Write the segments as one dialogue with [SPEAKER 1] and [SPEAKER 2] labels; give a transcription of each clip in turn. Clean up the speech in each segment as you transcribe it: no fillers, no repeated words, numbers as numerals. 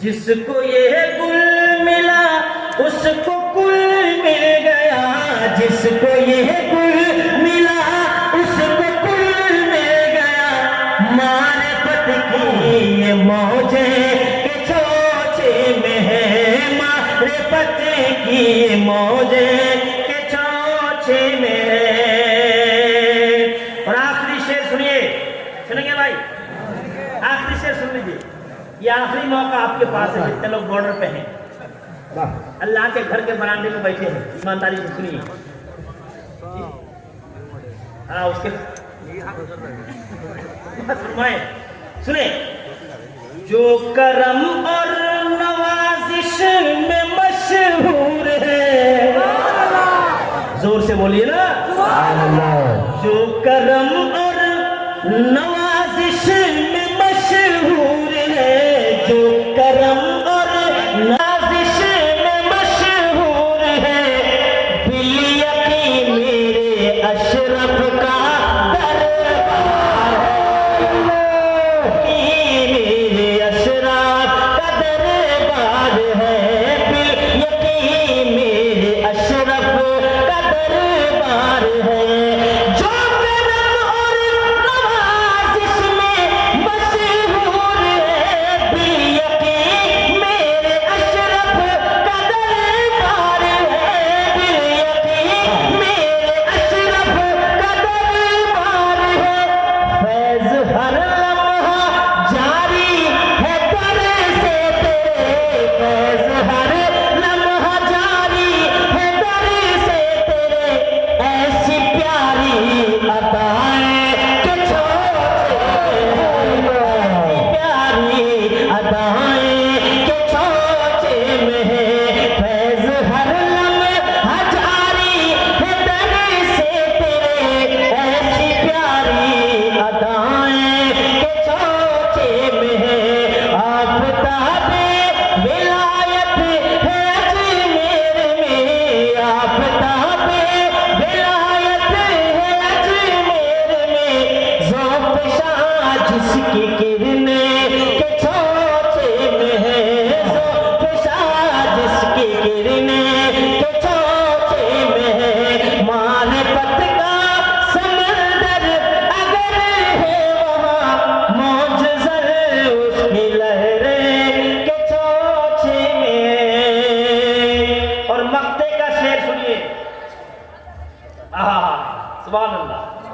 [SPEAKER 1] जिसको ये गुल मिला उसको कुल मिल गया, जिसको ये गुल मिला उसको कुल मिल गया। मारिफत की ये मौजे के चोचे में है, मारिफत की ये मौजे के चोचे में है। और आखिरी शेर सुनिए, सुनेंगे भाई? आखिरी शेर सुन लीजिए, ये आखिरी मौका आपके पास है जितने लोग बॉर्डर पे हैं, अल्लाह के घर के बरामदे में बैठे हैं, ईमानदारी से सुनिए। हाँ उसके सुने, जो करम और नवाजिश में मशहूर है, जोर से बोलिए ना, जो करम और नवाजिश में मशहूर है, जो करम और नवाजिश में मशहूर है, दिल यकीन मेरे अशरफ का दरबार है, मेरे अशरफ का दरबार है, दिल यकीन मेरे अशरफ का दरबार है।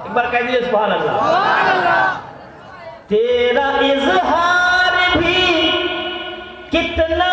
[SPEAKER 1] एक बार कह दीजिए सुभान अल्लाह। तेरा इजहार भी कितना